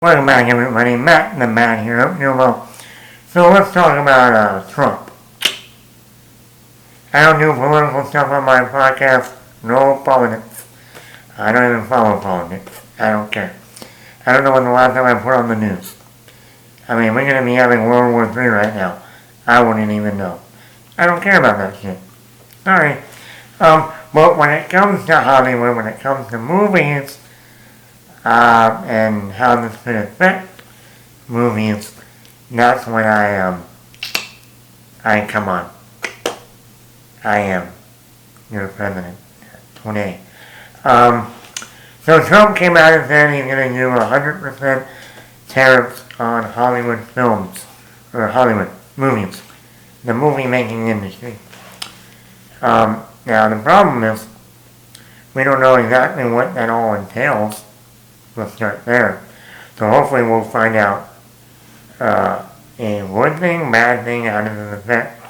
Welcome back, everybody. Matt the Man here. Hope you're well. So let's talk about Trump. I don't do political stuff on my podcast. No politics. I don't even follow politics. I don't care. I don't know when the last time I put on the news. I mean, we're going to be having World War III right now. I wouldn't even know. I don't care about that shit. Sorry. But when it comes to Hollywood, when it comes to movies, and how this could affect movies, that's when I come on. I am your president today. So Trump came out and said he's going to do 100% tariffs on Hollywood films, or Hollywood movies, the movie making industry. Now the problem is, we don't know exactly what that all entails. Let's start there. So hopefully we'll find out a good thing, bad thing, how does it affect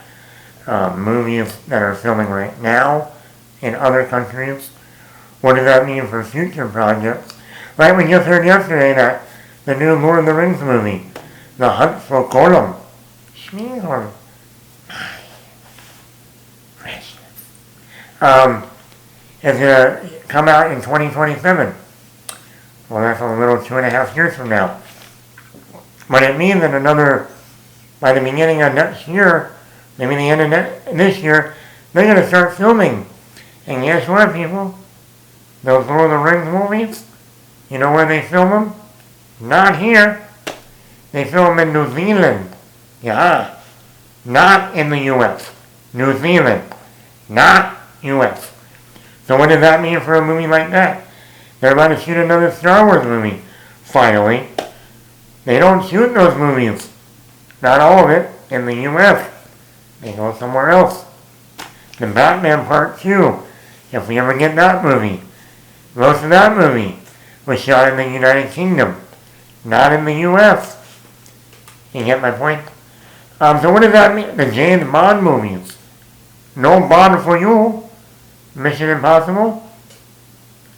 movies that are filming right now in other countries. What does that mean for future projects? Like we just heard yesterday that the new Lord of the Rings movie, The Hunt for Gollum, is going to come out in 2027. Well, that's a little 2.5 years from now. But it means that by the beginning of next year, maybe the end of this year, they're going to start filming. And guess what, people? Those Lord of the Rings movies, you know where they film them? Not here. They film them in New Zealand. Yeah. Not in the U.S. New Zealand. Not U.S. So what does that mean for a movie like that? They're about to shoot another Star Wars movie, finally. They don't shoot those movies, not all of it, in the U.S. They go somewhere else. The Batman Part 2, if we ever get that movie. Most of that movie was shot in the United Kingdom, not in the U.S. You get my point? So what does that mean? The James Bond movies. No Bond for you. Mission Impossible.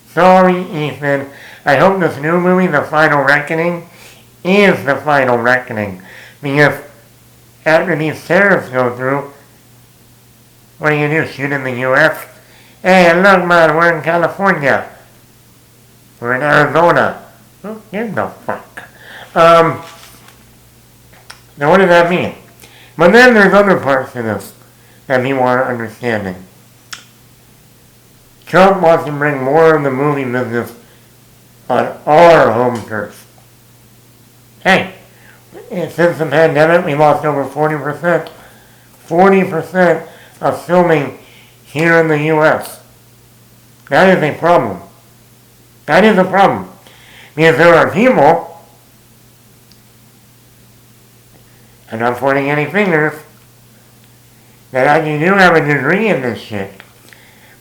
Sorry, Ethan. I hope this new movie, The Final Reckoning, is the final reckoning. Because after these tariffs go through, what do you do? Shoot in the U.S.? Hey, look, man, we're in California. We're in Arizona. Who gives the fuck? Now, what does that mean? But then there's other parts to this that people aren't understanding. Trump wants to bring more of the movie business on our home turf. Hey, since the pandemic, we lost over 40%. 40% of filming here in the U.S. That is a problem. That is a problem. Because there are people, I'm not pointing any fingers, that actually do have a degree in this shit,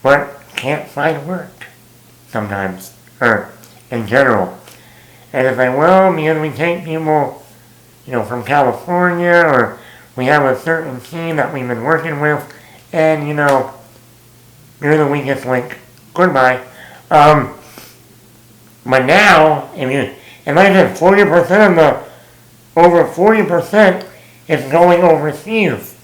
but can't find work sometimes, or in general. And it's like, well, because we take people, from California, or we have a certain team that we've been working with, and, you're the weakest link. Goodbye. But now, and like I said, 40% of over 40% is going overseas.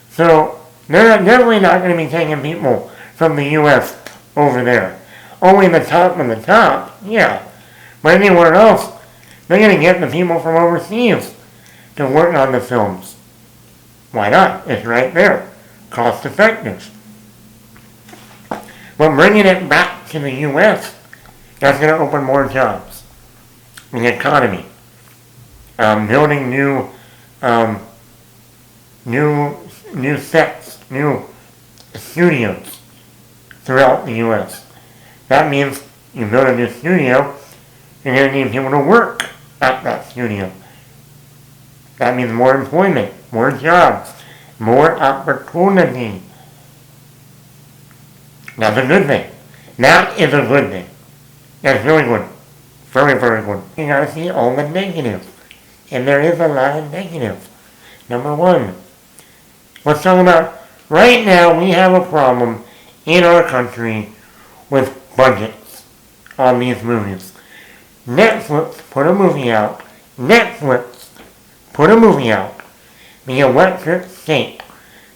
So, they're definitely not going to be taking people from the U.S. over there. Only the top of the top, yeah. But anywhere else, they're going to get the people from overseas to work on the films. Why not? It's right there. Cost effective. But bringing it back to the U.S., that's going to open more jobs. The economy. Building new sets, new studios throughout the U.S. That means you build a new studio, you're going to need people to work at that studio. That means more employment, more jobs, more opportunity. That's a good thing. That is a good thing. That's really good. Very, very good. You gotta see all the negatives. And there is a lot of negatives. Number one, let's talk about, right now we have a problem in our country with budgets on these movies. Netflix put a movie out. Netflix put a movie out. The Electric State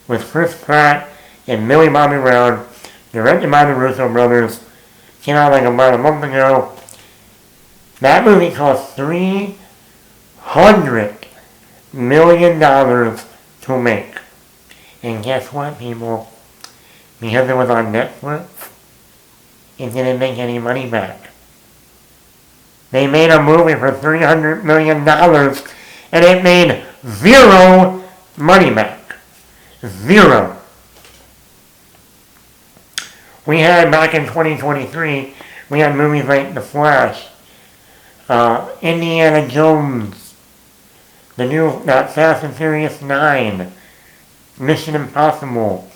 with Chris Pratt and Millie Bobby Brown, directed by the Russo brothers. Came out like about a month ago. That movie cost $300 million to make. And guess what, people? Because it was on Netflix, it didn't make any money back. They made a movie for $300 million and it made zero money back. Zero. We had back in 2023, we had movies like The Flash, Indiana Jones, the new Fast and Furious 9, Mission Impossible,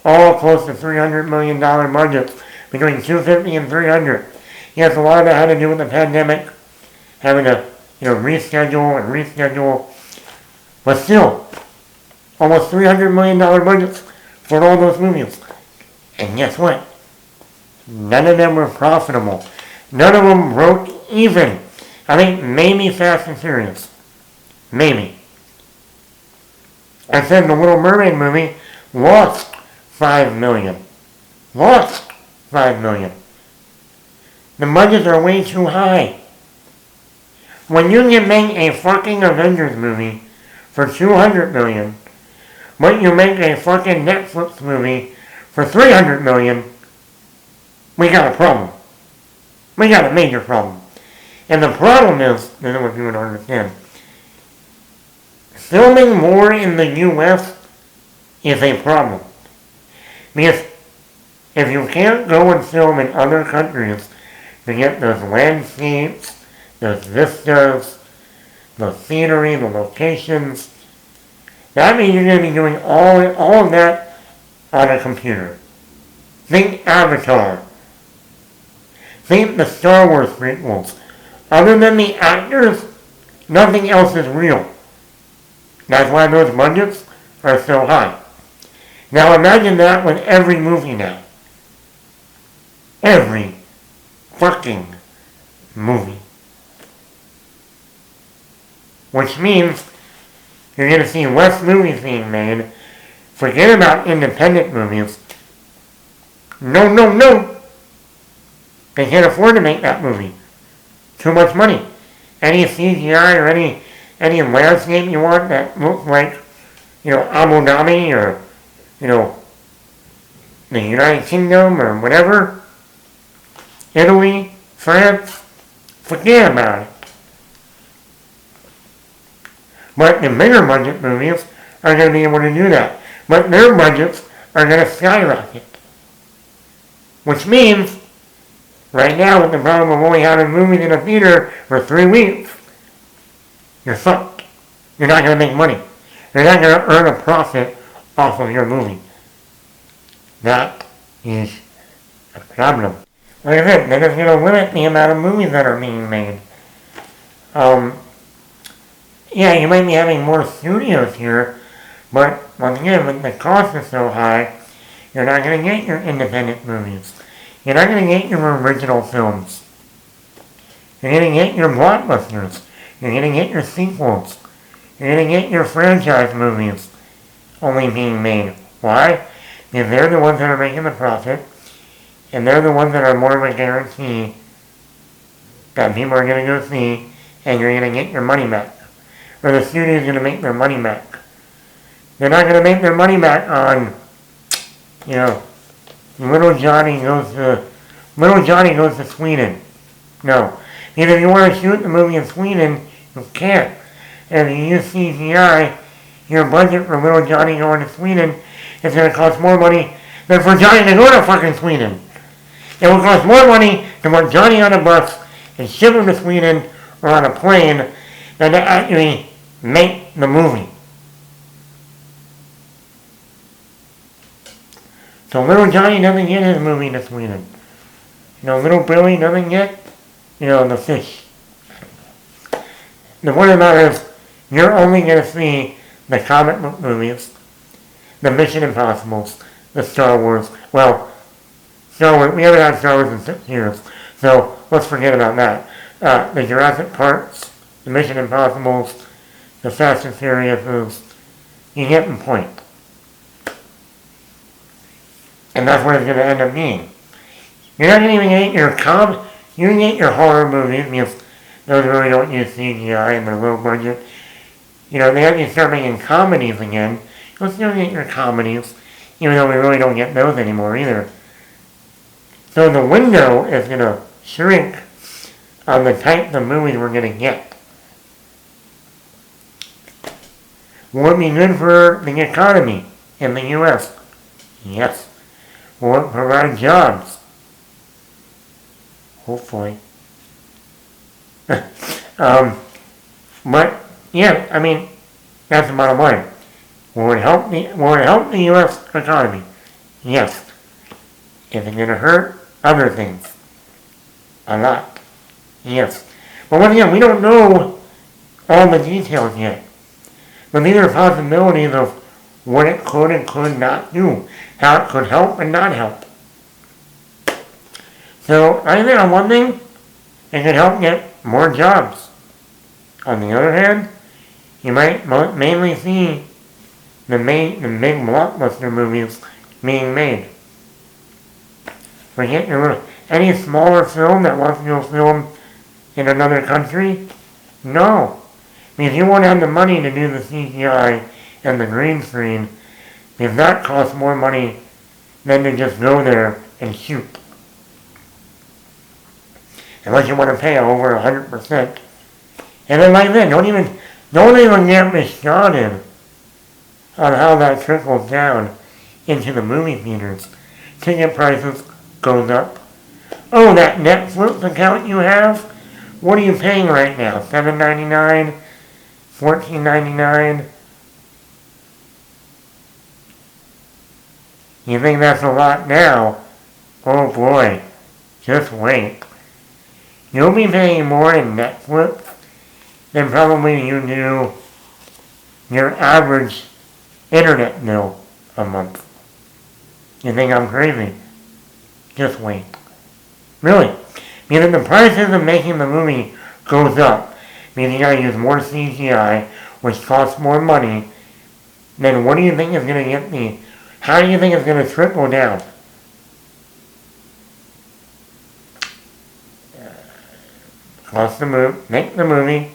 all close to $300 million budgets, between $250 and $300. Yes, a lot of that had to do with the pandemic, having to reschedule, but still, almost $300 million budgets for all those movies. And guess what? None of them were profitable. None of them broke even. I think maybe Fast and Furious. Maybe. I said the Little Mermaid movie lost $5 million. Lost $5 million. The budgets are way too high. When you can make a fucking Avengers movie for $200 million, but you make a fucking Netflix movie for $300 million, we got a problem. We got a major problem. And the problem is, I don't know if you would understand, filming more in the U.S. is a problem. Because if you can't go and film in other countries to get those landscapes, those vistas, the scenery, the locations, that means you're going to be doing all of that on a computer. Think Avatar. Think the Star Wars prequels. Other than the actors, nothing else is real. That's why those budgets are so high. Now imagine that with every movie now. Every fucking movie. Which means you're going to see less movies being made. Forget about independent movies. No. They can't afford to make that movie. Too much money. Any CGI or any landscape you want that looks like, Abu Dhabi or, the United Kingdom or whatever, Italy, France, forget about it. But the bigger budget movies are going to be able to do that. But their budgets are going to skyrocket. Which means, right now with the problem of only having movies in a theater for 3 weeks, you're fucked. You're not going to make money. You're not going to earn a profit off of your movie. That is a problem. Like I said, they're just going to limit the amount of movies that are being made. Yeah, you might be having more studios here, but once again, when the cost is so high, you're not going to get your independent movies. You're not going to get your original films. You're going to get your blockbusters. You're going to get your sequels. You're going to get your franchise movies only being made. Why? Because they're the ones that are making the profit, and they're the ones that are more of a guarantee that people are going to go see, and you're going to get your money back. Or the studio's going to make their money back. They're not going to make their money back on, Little Johnny goes to Sweden. No. Because if you want to shoot the movie in Sweden, you can't. And if you use CGI, your budget for Little Johnny going to Sweden is going to cost more money than for Johnny to go to fucking Sweden. It will cost more money to put Johnny on a bus and ship him to Sweden or on a plane than to actually make the movie. So Little Johnny doesn't get his movie to Sweden. Little Billy doesn't get, the fish. The point of the matter is, you're only going to see the comic book movies, the Mission Impossibles, the Star Wars. Well, Star Wars, we haven't had Star Wars in 6 years, so let's forget about that. the Jurassic Parks, the Mission Impossibles, the Fast and Furious. You get the point. And that's what it's going to end up being. You're not going to even get you can get your horror movies because those really don't use CGI and they're low budget. They have to start making comedies again. You'll still get your comedies, even though we really don't get those anymore either. So the window is going to shrink on the types of movies we're going to get. Will it be good for the economy in the U.S.? Yes. Will it provide jobs? Hopefully. But, yeah, that's the bottom line. Will it help the U.S. economy? Yes. Is it going to hurt other things? A lot. Yes. But once again, we don't know all the details yet. But these are possibilities of what it could and could not do. How it could help and not help. So, I think on one thing, it could help get more jobs. On the other hand, you might mainly see the big blockbuster movies being made. Forget any smaller film that wants to go film in another country? No. Because you won't have the money to do the CGI and the green screen, because that costs more money than to just go there and shoot. Unless you want to pay over 100%. And then like that, don't even get me started on how that trickles down into the movie theaters. Ticket prices goes up. Oh, that Netflix account you have? What are you paying right now? $7.99? $14.99? You think that's a lot now? Oh boy, just wait. You'll be paying more in Netflix than probably you do your average internet bill a month. You think I'm crazy? Just wait. Really. Because the prices of making the movie goes up. Meaning you gotta use more CGI, which costs more money. Then what do you think is gonna get me? How do you think it's gonna trickle down? Cost the make the movie.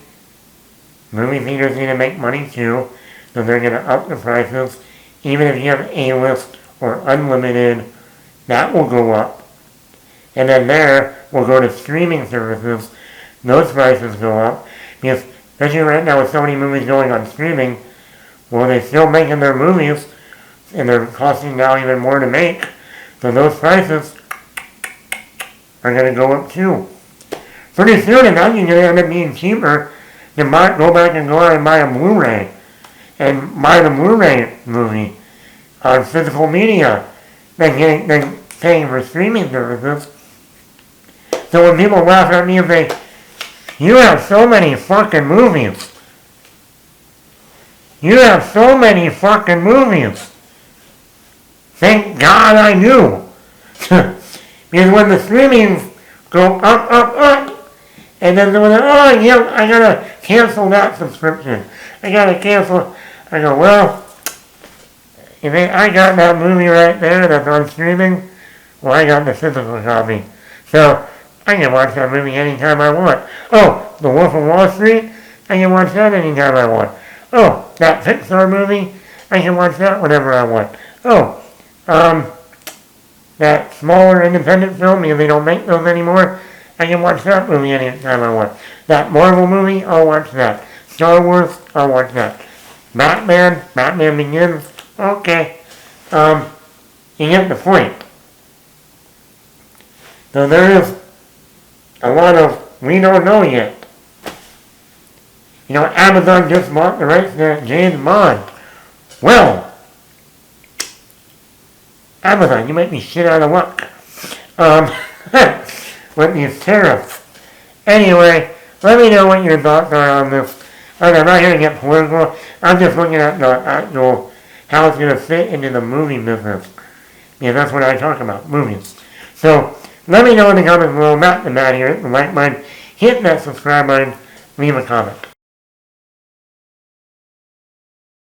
Movie theaters need to make money too, so they're gonna up the prices. Even if you have A-list or unlimited, that will go up. And then there, we'll go to streaming services. Those prices go up. Because, especially right now with so many movies going on streaming, well, they're still making their movies, and they're costing now even more to make. So those prices are going to go up too. Pretty soon, and now you're going to end up being cheaper to go back and go out and buy a Blu-ray. And buy the Blu-ray movie on physical media than paying for streaming services. So when people laugh at me and say, you have so many fucking movies. You have so many fucking movies. Thank God I do. Because when the streamings go up, and then when I gotta cancel that subscription. I gotta cancel. I go, well, if I got that movie right there that's on streaming, well, I got the physical copy. So, I can watch that movie anytime I want. Oh, The Wolf of Wall Street? I can watch that anytime I want. Oh, that Pixar movie? I can watch that whenever I want. Oh, that smaller independent film, because they don't make those anymore, I can watch that movie anytime I want. That Marvel movie, I'll watch that. Star Wars, I'll watch that. Batman Begins, okay. You get the point. So there is a lot of, we don't know yet. Amazon just bought the rights to James Bond. Well, Amazon, you might be shit out of luck. With these tariffs. Anyway, let me know what your thoughts are on this. I'm not here to get political. I'm just looking at the actual, how it's going to fit into the movie business. Yeah, that's what I talk about, movies. So, let me know in the comments below. Matt the Matt here, the Like Mind. hit that subscribe button, leave a comment.